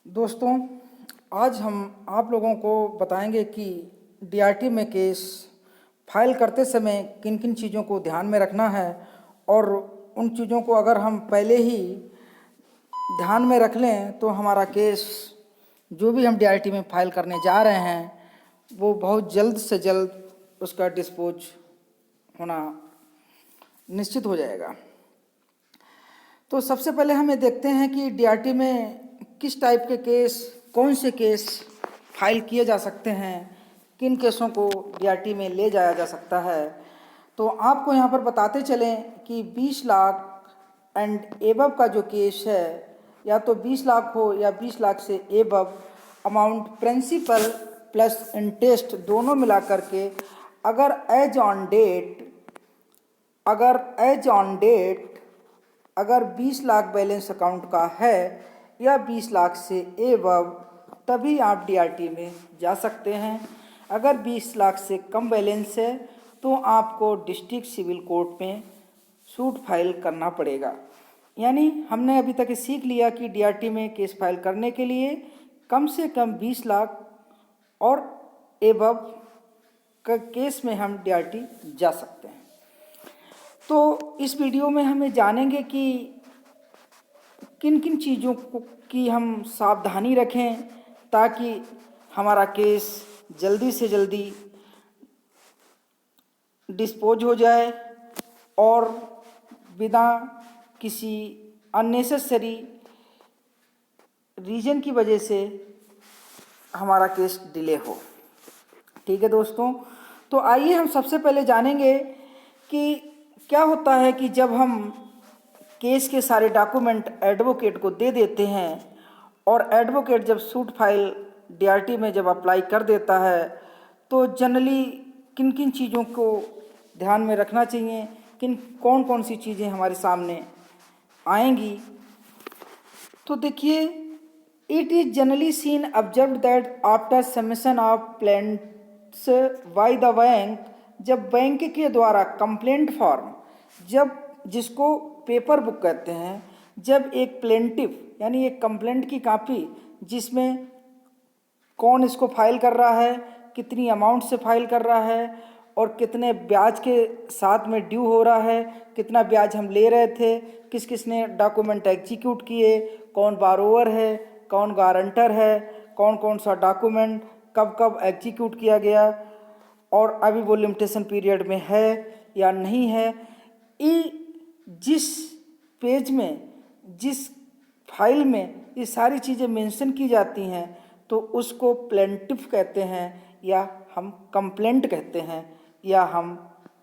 दोस्तों, आज हम आप लोगों को बताएंगे कि डीआरटी में केस फाइल करते समय किन किन चीज़ों को ध्यान में रखना है और उन चीज़ों को अगर हम पहले ही ध्यान में रख लें तो हमारा केस जो भी हम डीआरटी में फाइल करने जा रहे हैं वो बहुत जल्द से जल्द उसका डिस्पोज होना निश्चित हो जाएगा। तो सबसे पहले हम ये देखते हैं कि डीआरटी में किस टाइप के केस, कौन से केस फाइल किए जा सकते हैं, किन केसों को डीआरटी में ले जाया जा सकता है। तो आपको यहाँ पर बताते चलें कि 20 लाख एंड एबव का जो केस है, या तो 20 लाख हो या 20 लाख से above, amount principal plus interest दोनों मिला करके अगर एज ऑन डेट अगर 20 लाख बैलेंस अकाउंट का है या 20 लाख से एबव, तभी आप डीआरटी में जा सकते हैं। अगर 20 लाख से कम बैलेंस है तो आपको डिस्ट्रिक्ट सिविल कोर्ट में सूट फाइल करना पड़ेगा। यानी हमने अभी तक सीख लिया कि डीआरटी में केस फाइल करने के लिए कम से कम 20 लाख और एबव का केस में हम डीआरटी जा सकते हैं। तो इस वीडियो में हमें जानेंगे कि किन किन चीज़ों की हम सावधानी रखें ताकि हमारा केस जल्दी से जल्दी डिस्पोज हो जाए और बिना किसी अननेसेसरी रीज़न की वजह से हमारा केस डिले हो। ठीक है दोस्तों, तो आइए हम सबसे पहले जानेंगे कि क्या होता है कि जब हम केस के सारे डॉक्यूमेंट एडवोकेट को दे देते हैं और एडवोकेट जब सूट फाइल डीआरटी में जब अप्लाई कर देता है तो जनरली किन किन चीज़ों को ध्यान में रखना चाहिए, कौन कौन सी चीज़ें हमारे सामने आएंगी। तो देखिए, it is generally seen observed that after submission of plaints by the bank, जब बैंक के द्वारा कंप्लेंट फॉर्म, जब जिसको पेपर बुक कहते हैं, जब एक प्लेंटिव यानी एक कंप्लेंट की कॉपी जिसमें कौन इसको फाइल कर रहा है, कितनी अमाउंट से फाइल कर रहा है और कितने ब्याज के साथ में ड्यू हो रहा है, कितना ब्याज हम ले रहे थे, किस किस ने डॉक्यूमेंट एग्जीक्यूट किए, कौन बारोवर है, कौन गारंटर है, कौन कौन सा डॉक्यूमेंट कब कब एग्जीक्यूट किया गया और अभी वो लिमिटेशन पीरियड में है या नहीं है। जिस पेज में, जिस फाइल में ये सारी चीज़ें मेंशन की जाती हैं तो उसको प्लेंटिफ कहते हैं या हम कंप्लेंट कहते हैं या हम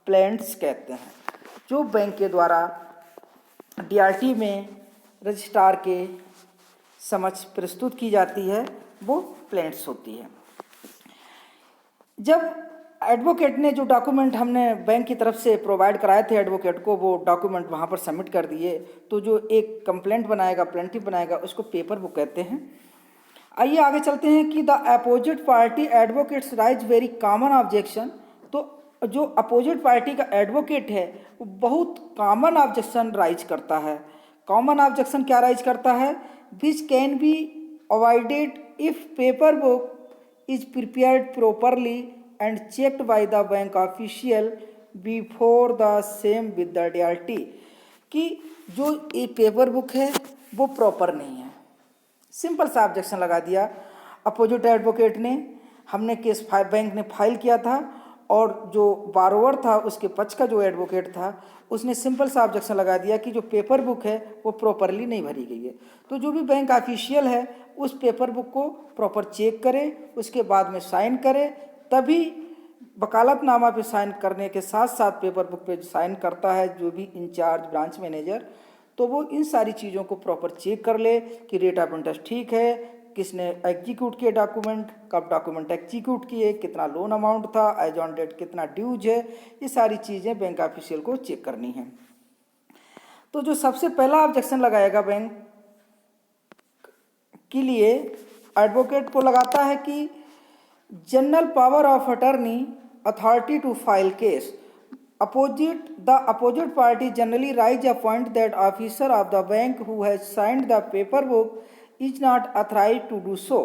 प्लेंट्स कहते हैं। जो बैंक के द्वारा डीआरटी में रजिस्ट्रार के समक्ष प्रस्तुत की जाती है वो प्लेंट्स होती है। जब एडवोकेट ने जो डॉक्यूमेंट हमने बैंक की तरफ से प्रोवाइड कराए थे एडवोकेट को, वो डॉक्यूमेंट वहाँ पर सबमिट कर दिए तो जो एक कंप्लेंट बनाएगा, प्लेंटिफ बनाएगा, उसको पेपर बुक कहते हैं। आइए आगे चलते हैं कि the opposite party advocates rise very common objection. तो जो अपोजिट पार्टी का एडवोकेट है वो बहुत कॉमन ऑब्जेक्शन राइज करता है। कॉमन ऑब्जेक्शन क्या राइज करता है? Which can be avoided if paper book is prepared properly and checked by the bank official before the same with the DRT. कि जो ये पेपर बुक है वो प्रॉपर नहीं है। सिंपल सा ऑब्जेक्शन लगा दिया अपोजिट एडवोकेट ने। हमने केस बैंक ने फाइल किया था और जो बारोवर था उसके पक्ष का जो एडवोकेट था उसने सिंपल सा ऑब्जेक्शन लगा दिया कि जो पेपर बुक है वो प्रॉपरली नहीं भरी गई है। तो जो भी बैंक ऑफिशियल है उस पेपर बुक को प्रॉपर चेक करे, उसके बाद में साइन करे, तभी वकालतनामा पे साइन करने के साथ साथ पेपर बुक पे साइन करता है जो भी इंचार्ज ब्रांच मैनेजर। तो वो इन सारी चीज़ों को प्रॉपर चेक कर ले कि रेट ऑफ इंटरेस्ट ठीक है, किसने एग्जीक्यूट किए डॉक्यूमेंट, कब डॉक्यूमेंट एग्जीक्यूट किए, कितना लोन अमाउंट था, एज ऑन डेट कितना ड्यूज है, ये सारी चीज़ें बैंक ऑफिशियल को चेक करनी है। तो जो सबसे पहला ऑब्जेक्शन लगाएगा बैंक के लिए एडवोकेट को लगाता है कि general power of attorney authority to file case opposite party generally raise a point that officer of the bank who has signed the paper book is not authorise to do so.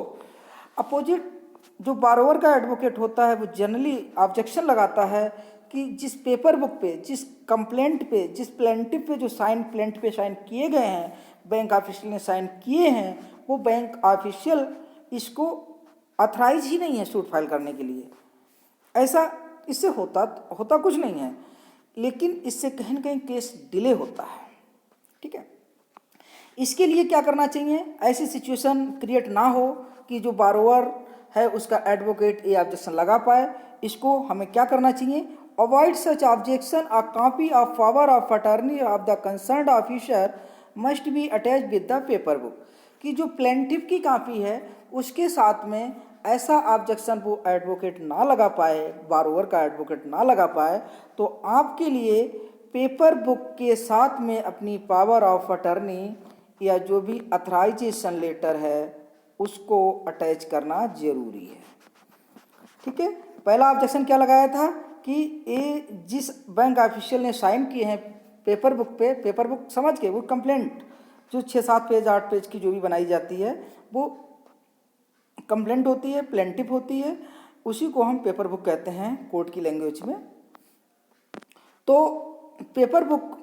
Opposite जो borrower का advocate होता है वो generally objection लगाता है कि जिस paper book पे, जिस कंप्लेंट पे, जिस प्लेंटिफ पे जो साइन प्लेंट पे साइन किए गए हैं, बैंक ऑफिशियल ने साइन किए हैं, वो बैंक ऑफिशियल इसको अथराइज ही नहीं है सूट फाइल करने के लिए। ऐसा इससे होता कुछ नहीं है, लेकिन इससे कहीं ना कहीं केस डिले होता है। ठीक है, इसके लिए क्या करना चाहिए, ऐसी सिचुएशन क्रिएट ना हो कि जो बारोवर है उसका एडवोकेट ये ऑब्जेक्शन लगा पाए। इसको हमें क्या करना चाहिए, avoid such objection, a copy of power of attorney of the concerned officer must be attach with the paper book. कि जो प्लेंटिफ की कॉपी है उसके साथ में ऐसा ऑब्जेक्शन वो एडवोकेट ना लगा पाए, बारोवर का एडवोकेट ना लगा पाए, तो आपके लिए पेपर बुक के साथ में अपनी पावर ऑफ अटर्नी या जो भी अथराइजेशन लेटर है उसको अटैच करना जरूरी है। ठीक है, पहला ऑब्जेक्शन क्या लगाया था कि ये जिस बैंक ऑफिशियल ने साइन किए हैं पेपर बुक पे, पेपर बुक समझ के, वो कंप्लेंट जो 6-7 पेज 8 पेज की जो भी बनाई जाती है वो कंप्लेंट होती है, प्लेंटिफ होती है, उसी को हम पेपर बुक कहते हैं कोर्ट की लैंग्वेज में। तो पेपर बुक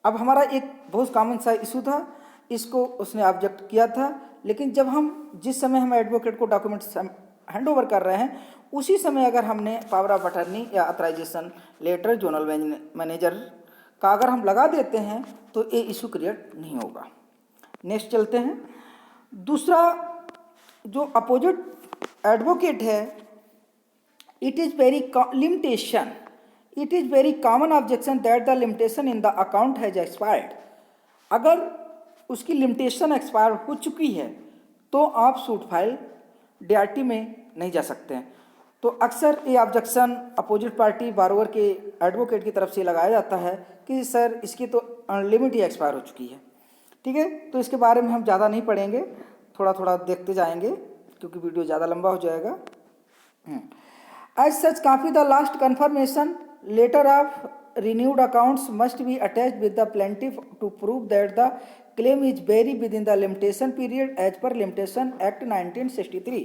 अब हमारा एक बहुत कॉमन सा इशू था, इसको उसने ऑब्जेक्ट किया था, लेकिन जब हम जिस समय हम एडवोकेट को डॉक्यूमेंट्स हैंड ओवर कर रहे हैं उसी समय अगर हमने पावर ऑफ अटर्नी या अथराइजेशन लेटर जोनल मैनेजर का अगर हम लगा देते हैं तो ये इशू क्रिएट नहीं होगा। नेक्स्ट चलते हैं। दूसरा, जो अपोजिट एडवोकेट है, it is very common objection that the limitation in the account has expired. अगर उसकी लिमिटेशन एक्सपायर हो चुकी है तो आप सूट फाइल डीआरटी में नहीं जा सकते हैं। तो अक्सर ये ऑब्जेक्शन अपोजिट पार्टी बारोवर के एडवोकेट की तरफ से लगाया जाता है कि सर इसकी तो लिमिट ही एक्सपायर हो चुकी है। ठीक है, तो इसके बारे में हम ज़्यादा नहीं पढ़ेंगे, थोड़ा थोड़ा देखते जाएंगे क्योंकि वीडियो ज़्यादा लंबा हो जाएगा। As such copy the last confirmation letter of renewed accounts must be attached with the plaintiff to prove that the claim is buried within the limitation period as per Limitation Act 1963।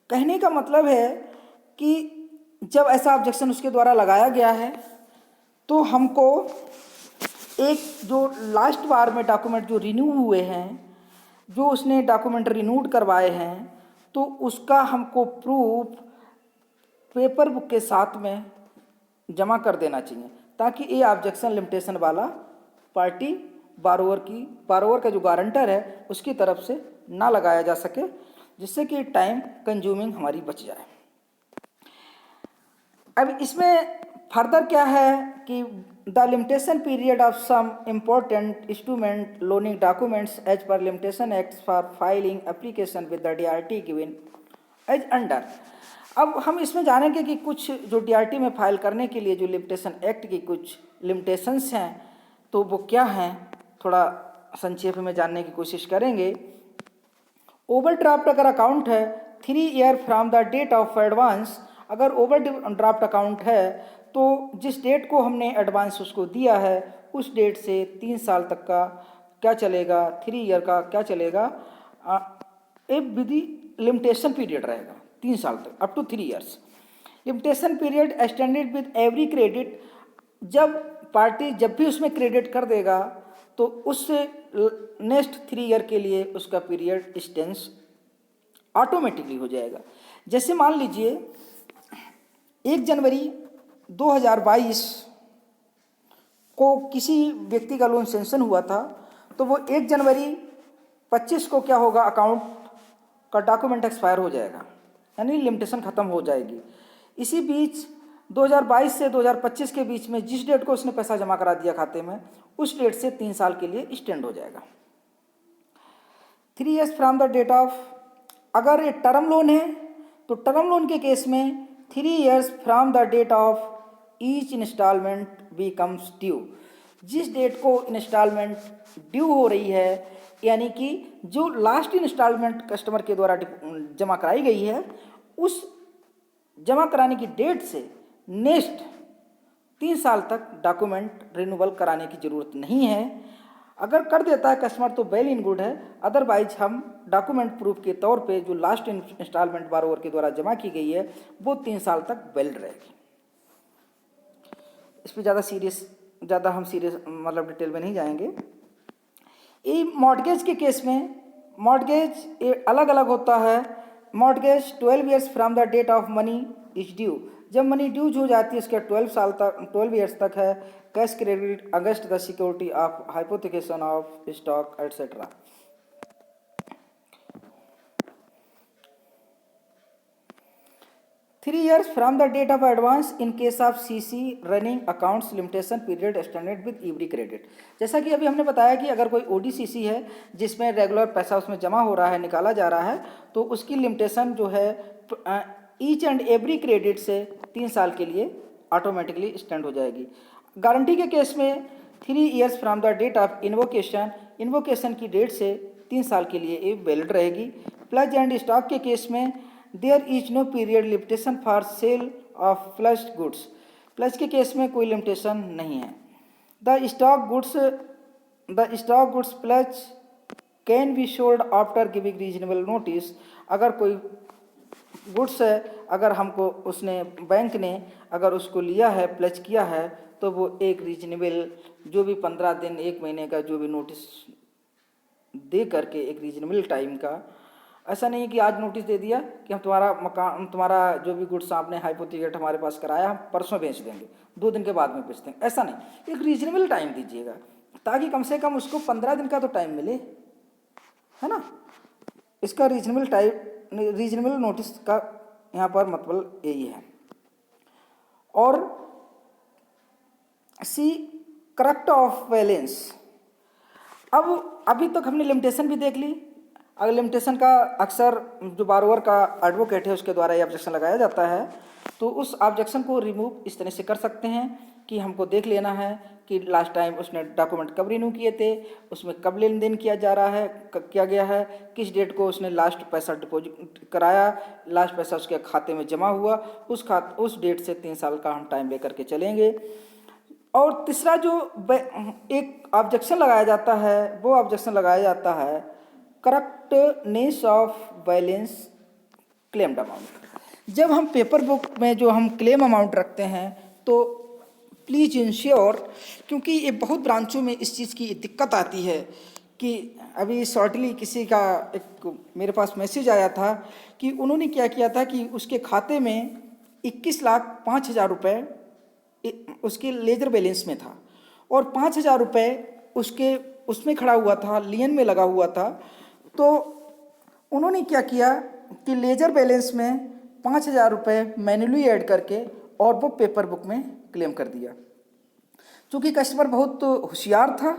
कहने का मतलब है कि जब ऐसा objection उसके द्वारा लगाया गया है तो हमको एक जो लास्ट बार में डॉक्यूमेंट जो रिन्यू हुए हैं, जो उसने डॉक्यूमेंट रिन्यूड करवाए हैं, तो उसका हमको प्रूफ पेपर बुक के साथ में जमा कर देना चाहिए ताकि ये ऑब्जेक्शन लिमिटेशन वाला पार्टी बारोवर का जो गारंटर है उसकी तरफ से ना लगाया जा सके, जिससे कि टाइम कंज्यूमिंग हमारी बच जाए। अब इसमें फर्दर क्या है कि the limitation period of some important instrument loaning documents as per limitation act for filing application with the DRT given as under. अब हम इसमें जानेंगे कि कुछ जो डीआरटी में फाइल करने के लिए जो लिमिटेशन एक्ट की कुछ लिमिटेशंस हैं तो वो क्या हैं, थोड़ा संक्षेप में जानने की कोशिश करेंगे। ओवरड्राफ्ट अगर अकाउंट है 3 year from the date of advance, अगर ओवरड्राफ्ट अकाउंट है तो जिस डेट को हमने एडवांस उसको दिया है उस डेट से 3 साल तक का क्या चलेगा, 3 ईयर का क्या चलेगा, एक विधि लिमिटेशन पीरियड रहेगा 3 साल तक, up to 3 years. Limitation period extended with every credit, जब पार्टी जब भी उसमें क्रेडिट कर देगा तो उससे नेक्स्ट 3 ईयर के लिए उसका पीरियड एक्सटेंस ऑटोमेटिकली हो जाएगा। जैसे मान लीजिए 1 जनवरी 2022 को किसी व्यक्ति का लोन सेंक्शन हुआ था, तो वो 1 जनवरी 25 को क्या होगा, अकाउंट का डॉक्यूमेंट एक्सपायर हो जाएगा, यानी लिमिटेशन ख़त्म हो जाएगी। इसी बीच 2022 से 2025 के बीच में जिस डेट को उसने पैसा जमा करा दिया खाते में उस डेट से 3 साल के लिए एक्सटेंड हो जाएगा। 3 years from the date of, अगर ये टर्म लोन है तो टर्म लोन के केस में 3 years from the date of each instalment becomes due, जिस डेट को इंस्टॉलमेंट ड्यू हो रही है, यानी कि जो लास्ट इंस्टॉलमेंट कस्टमर के द्वारा जमा कराई गई है उस जमा कराने की डेट से नेक्स्ट 3 साल तक डॉक्यूमेंट रिन्यूअल कराने की ज़रूरत नहीं है। अगर कर देता है कस्टमर तो वेल इन गुड है, अदरवाइज हम डॉक्यूमेंट प्रूफ के तौर पे जो लास्ट इंस्टॉलमेंट बारोवर के द्वारा जमा की गई है वो 3 साल तक वैलिड रहेगी। इस पर ज़्यादा हम सीरियस मतलब डिटेल में नहीं जाएंगे। ये मॉर्टगेज के केस में मॉर्टगेज अलग अलग होता है। Mortgage 12 years from the date of money is due, जब मनी ड्यूज हो जाती है उसके 12 ईयर्स तक है। Cash credit against the security of hypothecation of stock etcetera. 3 years from the date of advance in case of CC running accounts limitation period extended with every credit। जैसा कि अभी हमने बताया कि अगर कोई ODCC है जिसमें रेगुलर पैसा उसमें जमा हो रहा है, निकाला जा रहा है, तो उसकी लिमिटेशन जो है ईच एंड एवरी क्रेडिट से 3 साल के लिए ऑटोमेटिकली एक्सटेंड हो जाएगी। गारंटी के केस में 3 years from the date of invocation की डेट से 3 साल के लिए ये वैलिड रहेगी। प्लज एंड स्टॉक के केस में there is no period limitation for sale of flushed goods, plus के केस में कोई लिमिटेशन नहीं है। The stock goods plus can be sold after giving reasonable notice. अगर कोई गुड्स है, अगर हमको उसने बैंक ने अगर उसको लिया है, प्लस किया है, तो वो एक रीजनेबल जो भी 15 दिन 1 महीने का जो भी नोटिस दे करके एक रीजनेबल टाइम का, ऐसा नहीं है कि आज नोटिस दे दिया कि हम तुम्हारा जो भी गुड्स आपने हाइपोथिकेट हमारे पास कराया हम परसों बेच देंगे, 2 दिन के बाद में बेच देंगे, ऐसा नहीं। एक रीजनेबल टाइम दीजिएगा ताकि कम से कम उसको 15 दिन का तो टाइम मिले, है ना। इसका रीजनेबल नोटिस का यहाँ पर मतलब यही है। और सी करेक्ट ऑफ बैलेंस। अब अभी तक हमने लिमिटेशन भी देख ली। अगर लिमिटेशन का अक्सर जो बारोवर का एडवोकेट है उसके द्वारा ये ऑब्जेक्शन लगाया जाता है, तो उस ऑब्जेक्शन को रिमूव इस तरह से कर सकते हैं कि हमको देख लेना है कि लास्ट टाइम उसने डॉक्यूमेंट कब रिन्यू किए थे, उसमें कब लेन देन किया जा रहा है, कब किया गया है, किस डेट को उसने लास्ट पैसा डिपॉजिट कराया, लास्ट पैसा उसके खाते में जमा हुआ, उस डेट से 3 साल का हम टाइम लेकर के चलेंगे। और तीसरा जो एक ऑब्जेक्शन लगाया जाता है वो ऑब्जेक्शन लगाया जाता है correctness of balance claimed amount. जब हम पेपर बुक में जो हम क्लेम अमाउंट रखते हैं तो प्लीज़ इंश्योर, क्योंकि ये बहुत ब्रांचों में इस चीज़ की दिक्कत आती है कि अभी शॉर्टली किसी का एक मेरे पास मैसेज आया था कि उन्होंने क्या किया था कि उसके खाते में 21,05,000 रुपये उसके लेजर बैलेंस में था और 5,000 रुपये उसमें खड़ा हुआ था, लियन में लगा हुआ था। तो उन्होंने क्या किया कि लेजर बैलेंस में 5,000 रुपये मैन्युअली ऐड करके और वो पेपर बुक में क्लेम कर दिया। चूँकि कस्टमर बहुत होशियार था,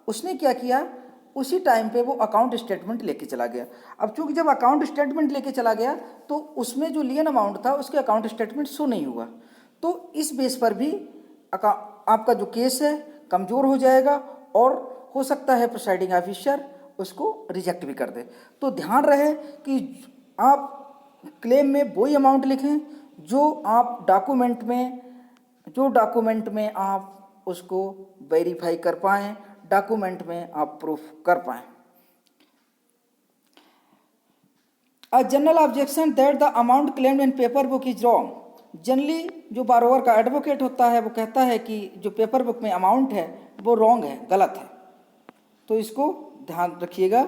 उसने क्या किया, उसी टाइम पे वो अकाउंट स्टेटमेंट लेके चला गया। अब चूँकि जब अकाउंट स्टेटमेंट लेके चला गया तो उसमें जो लियन अमाउंट था उसके अकाउंट स्टेटमेंट शो नहीं हुआ, तो इस बेस पर भी आपका जो केस है कमज़ोर हो जाएगा और हो सकता है प्रिसाइडिंग ऑफिसर उसको रिजेक्ट भी कर दे। तो ध्यान रहे कि आप क्लेम में वही अमाउंट लिखें जो डॉक्यूमेंट में आप उसको वेरीफाई कर पाएँ, डॉक्यूमेंट में आप प्रूफ कर पाएँ। A general objection that the amount claimed in paper book is wrong. Generally जो बारोवर का एडवोकेट होता है वो कहता है कि जो पेपर बुक में अमाउंट है वो रॉन्ग है, गलत है, तो इसको ध्यान रखिएगा।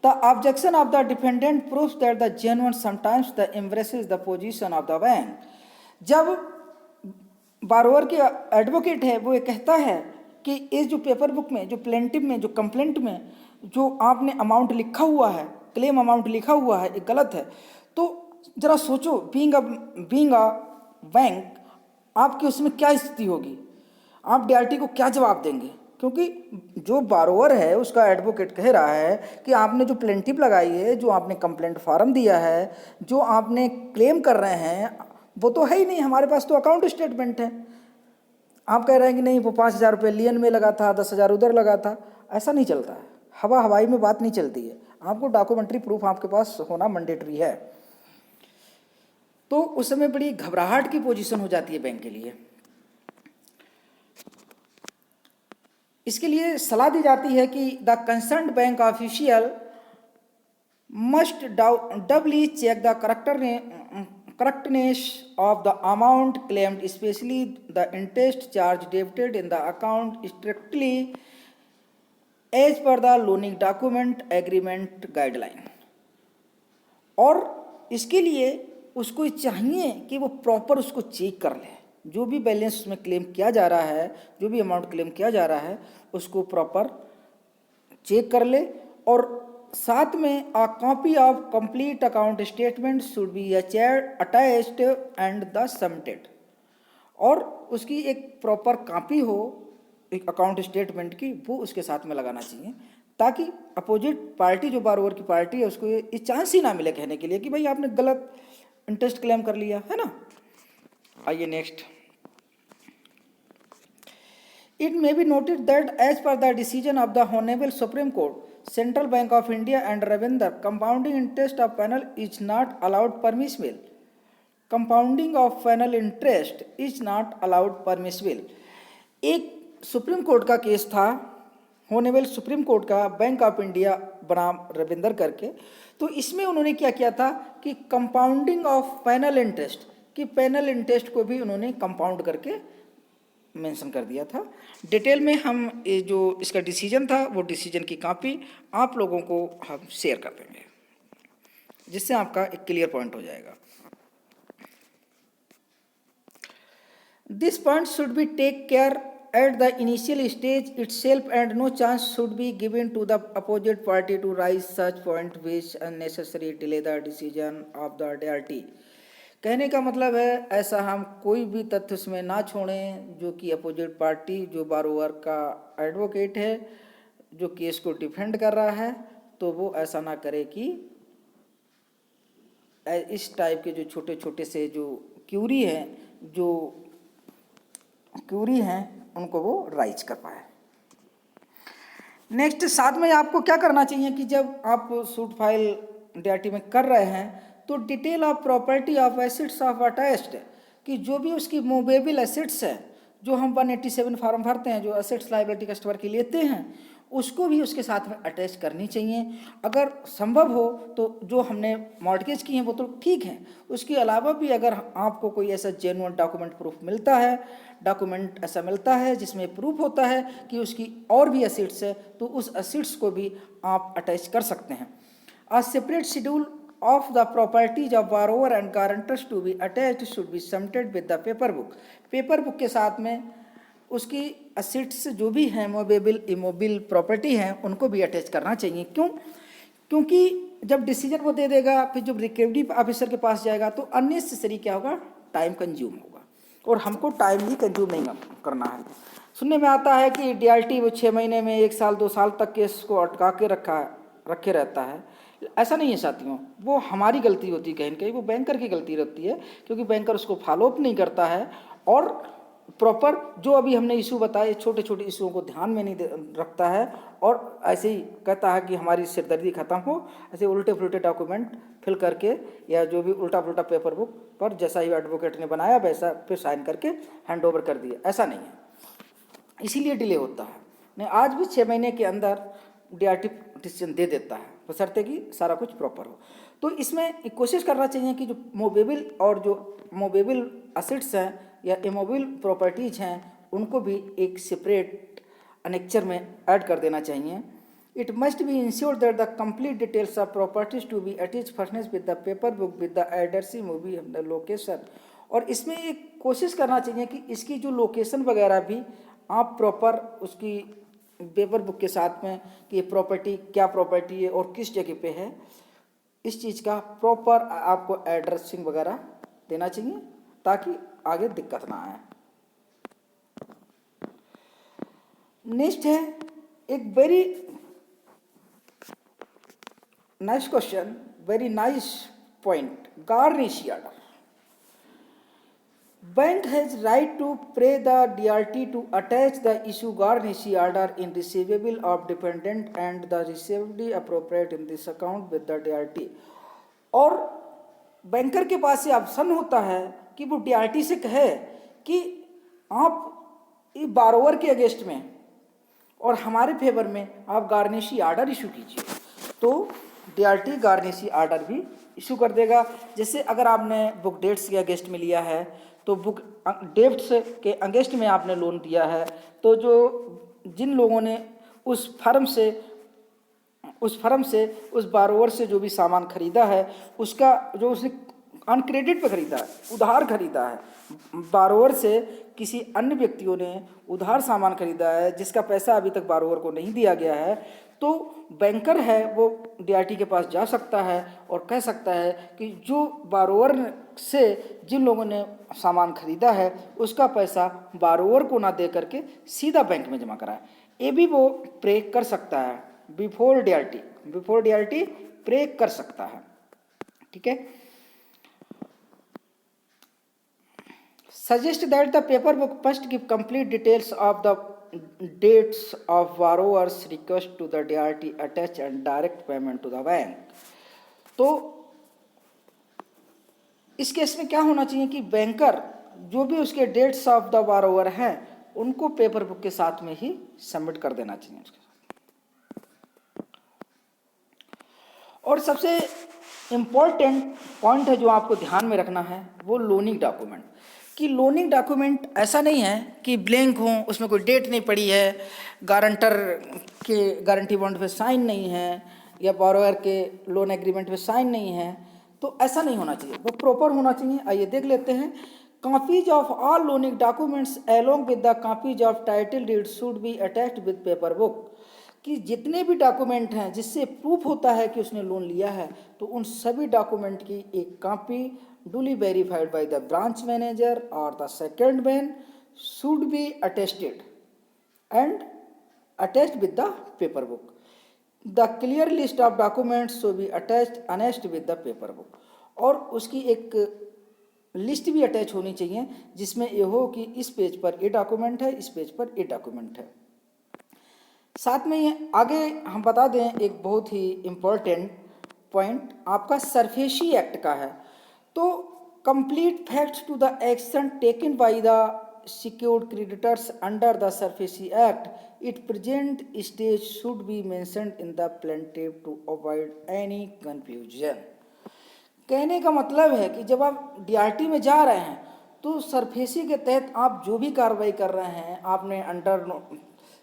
The objection of the defendant proves that the genuine sometimes the embraces the position of the bank. जब बारोवर के एडवोकेट है वो ये कहता है कि इस जो पेपर बुक में, जो प्लेंटिव में, जो कंप्लेंट में जो आपने अमाउंट लिखा हुआ है, क्लेम अमाउंट लिखा हुआ है, ये गलत है, तो जरा सोचो बीइंग अ बैंक आपकी उसमें क्या स्थिति होगी, आप डीआरटी को क्या जवाब देंगे। क्योंकि जो बारोवर है उसका एडवोकेट कह रहा है कि आपने जो प्लेंटिव लगाई है, जो आपने कंप्लेंट फॉर्म दिया है, जो आपने क्लेम कर रहे हैं वो तो है ही नहीं, हमारे पास तो अकाउंट स्टेटमेंट है। आप कह रहे हैं कि नहीं वो 5,000 रुपये लियन में लगा था, 10,000 उधर लगा था, ऐसा नहीं चलता है, हवाई में बात नहीं चलती है, आपको डॉक्यूमेंट्री प्रूफ आपके पास होना मैंडेटरी है। तो उस समय बड़ी घबराहट की पोजीशन हो जाती है बैंक के लिए। इसके लिए सलाह दी जाती है कि the concerned bank official must doubly check the correctness of the amount claimed, especially the interest charge debited in the account, strictly as per the loaning document agreement guideline। और इसके लिए उसको चाहिए कि वो प्रॉपर उसको चेक कर ले, जो भी बैलेंस उसमें क्लेम किया जा रहा है, जो भी अमाउंट क्लेम किया जा रहा है उसको प्रॉपर चेक कर ले। और साथ में a copy of complete account statement should be attached and the submitted, और उसकी एक प्रॉपर कॉपी हो एक अकाउंट स्टेटमेंट की, वो उसके साथ में लगाना चाहिए, ताकि अपोजिट पार्टी जो बारोवर की पार्टी है उसको ये चांस ही ना मिले कहने के लिए कि भाई आपने गलत इंटरेस्ट क्लेम कर लिया है ना। आइए next. It may be noted that as per the decision of the Honorable Supreme Court, Central Bank of India and Ravinder, compounding interest of penal is not allowed permissible. Compounding of penal interest is not allowed permissible. एक supreme court का case था, होनेबल supreme court का, bank of India बनाम रविंदर करके। तो इसमें उन्होंने क्या किया था कि कंपाउंडिंग ऑफ पेनल इंटरेस्ट, कि पेनल इंटरेस्ट को भी उन्होंने कंपाउंड करके मेंशन कर दिया था। डिटेल में हम ये जो इसका डिसीजन था वो डिसीजन की कॉपी आप लोगों को हम शेयर कर देंगे, जिससे आपका एक क्लियर पॉइंट हो जाएगा। This point should be take care at the initial stage itself and no chance should be given to the opposite party to raise such point which unnecessary delay the decision of the DRT। कहने का मतलब है ऐसा हम कोई भी तथ्य उसमें ना छोड़ें जो कि अपोजिट पार्टी जो बारोवर का एडवोकेट है, जो केस को डिफेंड कर रहा है, तो वो ऐसा ना करे कि इस टाइप के जो छोटे छोटे से जो क्यूरी हैं उनको वो राइज कर पाए। नेक्स्ट, साथ में आपको क्या करना चाहिए कि जब आप सूट फाइल डीआरटी में कर रहे हैं तो detail of property of assets of attached, कि जो भी उसकी मूवेबल एसेट्स है, जो हम 187 फॉर्म भरते हैं, जो एसेट्स लायबिलिटी कस्टमर की लेते हैं, उसको भी उसके साथ में अटैच करनी चाहिए। अगर संभव हो तो जो हमने मॉर्टगेज की हैं वो तो ठीक है, उसके अलावा भी अगर आपको कोई ऐसा जेन्युइन डॉक्यूमेंट प्रूफ मिलता है, डॉक्यूमेंट ऐसा मिलता है जिसमें प्रूफ होता है कि उसकी और भी एसेट्स है, तो उस एसेट्स को भी आप अटैच कर सकते हैं। A separate schedule of the properties of borrower and guarantors to be attached should be submitted with the paper book। Paper book के साथ में उसकी असेट्स जो भी हैं, मूवेबल इमोबल प्रॉपर्टी हैं, उनको भी अटैच करना चाहिए। क्यों? क्योंकि जब डिसीजन वो दे देगा, फिर जब रिकवरी ऑफिसर के पास जाएगा तो अननेसेसरी क्या होगा, टाइम कंज्यूम होगा, और हमको टाइम ही कंज्यूम नहीं करना है। सुनने में आता है कि डीआरटी वो 6 महीने में 1 साल 2 साल तक केस को अटका के रखे रहता है। ऐसा नहीं है साथियों, वो हमारी गलती होती है, कहीं ना कहीं वो बैंकर की गलती रहती है, क्योंकि बैंकर उसको फॉलोअप नहीं करता है और प्रॉपर जो अभी हमने इशू बताए छोटे छोटे इशूओं को ध्यान में नहीं रखता है, और ऐसे ही कहता है कि हमारी सिरदर्दी खत्म हो, ऐसे उल्टे पुल्टे डॉक्यूमेंट फिल करके या जो भी उल्टा पुल्टा पेपर बुक पर जैसा ही एडवोकेट ने बनाया वैसा फिर साइन करके हैंड ओवर कर दिया। ऐसा नहीं है, इसीलिए डिले होता है। नहीं, आज भी 6 महीने के अंदर डीआरटी डिसीजन दे देता है, बशर्ते कि सारा कुछ प्रॉपर हो। तो इसमें एक कोशिश करना चाहिए कि जो मूवेबल और जो मूवेबल असेट्स हैं या इमोबल प्रॉपर्टीज हैं उनको भी एक सेपरेट अनेक्चर में ऐड कर देना चाहिए। It must be insure that the complete details of properties to be attach furnished with the paper book with the address movie the location. और इसमें एक कोशिश करना चाहिए कि इसकी जो लोकेशन वगैरह भी आप प्रॉपर उसकी पेपर बुक के साथ में कि ये प्रॉपर्टी क्या प्रॉपर्टी है और किस जगह पे है, इस चीज़ का प्रॉपर आपको एड्रेसिंग वगैरह देना चाहिए ताकि आगे दिक्कत ना आए। नेक्स्ट है एक very nice question, very nice point, garnishee order. Bank has right to pay the DRT to attach the issue garnishee order in receivable of dependent and the receivably appropriate in this account with the DRT। और banker के पास ये option होता है कि वो DRT से कहे कि आप बारोवर के अगेंस्ट में और हमारे फेवर में आप गारनेशी आर्डर इशू कीजिए तो डीआरटी गारनेशी आर्डर भी इशू कर देगा। जैसे अगर आपने बुक डेट्स के अगेंस्ट में लिया है तो बुक डेट्स के अगेंस्ट में आपने लोन दिया है तो जो जिन लोगों ने उस फर्म से उस बारोवर से जो भी सामान खरीदा है उसका जो उसने ऑन क्रेडिट पे खरीदा है, उधार खरीदा है, बारोवर से किसी अन्य व्यक्तियों ने उधार सामान खरीदा है जिसका पैसा अभी तक बारोवर को नहीं दिया गया है, तो बैंकर है वो डीआरटी के पास जा सकता है और कह सकता है कि जो बारोवर से जिन लोगों ने सामान खरीदा है उसका पैसा बारोवर को ना दे करके सीधा बैंक में जमा कराए। ये भी वो प्रे कर सकता है बिफोर डीआरटी प्रे कर सकता है। ठीक है। Suggest that the paperwork must give complete details of the dates of borrower's request to the DRT attached and direct payment to the bank। तो इस केस में क्या होना चाहिए कि बैंकर जो भी उसके डेट्स ऑफ द बारोवर हैं उनको पेपर बुक के साथ में ही सबमिट कर देना चाहिए उसके साथ। और सबसे इम्पोर्टेंट पॉइंट है जो आपको ध्यान में रखना है वो लोनिंग डॉक्यूमेंट। कि लोनिंग डॉक्यूमेंट ऐसा नहीं है कि ब्लैंक हो, उसमें कोई डेट नहीं पड़ी है, गारंटर के गारंटी बॉन्ड पे साइन नहीं है या बोरोवर के लोन एग्रीमेंट पे साइन नहीं है, तो ऐसा नहीं होना चाहिए, वो प्रॉपर होना चाहिए। आइए देख लेते हैं। Copies of all loaning documents along with the copies of title deed should be attached with paper book. कि जितने भी डॉक्यूमेंट हैं जिससे प्रूफ होता है कि उसने लोन लिया है तो उन सभी डॉक्यूमेंट की एक copy duly verified by the branch manager or the second man should be attested and attached with the paper book. The clear list of documents should be annexed with the paper book। और उसकी एक list भी attach होनी चाहिए जिसमें ये हो कि इस पेज पर ये डॉक्यूमेंट है, इस पेज पर ये डॉक्यूमेंट है। साथ में ये आगे हम बता दें एक बहुत ही इम्पोर्टेंट पॉइंट आपका सरफेसी एक्ट का है। तो complete facts to the action taken by the secured creditors under the SARFAESI Act, its present stage should be mentioned in the plaintiff to avoid any confusion। कहने का मतलब है कि जब आप डीआरटी में जा रहे हैं तो सरफेसी के तहत आप जो भी कार्रवाई कर रहे हैं, आपने अंडर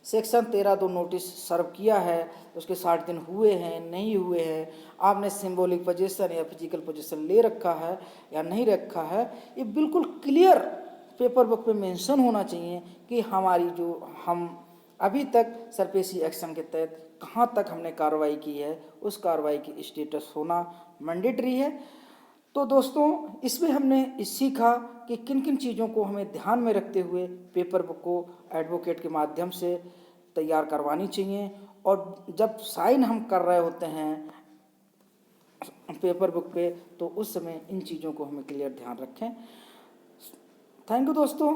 सेक्शन 13(2) नोटिस सर्व किया है, उसके 60 दिन हुए हैं नहीं हुए हैं, आपने सिंबॉलिक पोजीशन या फिजिकल पोजीशन ले रखा है या नहीं रखा है, ये बिल्कुल क्लियर पेपर बुक पे मेंशन होना चाहिए कि हमारी जो हम अभी तक सरफेसी एक्शन के तहत कहाँ तक हमने कार्रवाई की है उस कार्रवाई की स्टेटस होना मैंडेटरी है। तो दोस्तों इसमें हमने सीखा कि किन किन चीज़ों को हमें ध्यान में रखते हुए पेपर बुक को एडवोकेट के माध्यम से तैयार करवानी चाहिए, और जब साइन हम कर रहे होते हैं पेपर बुक पे तो उस समय इन चीज़ों को हमें क्लियर ध्यान रखें। थैंक यू दोस्तों।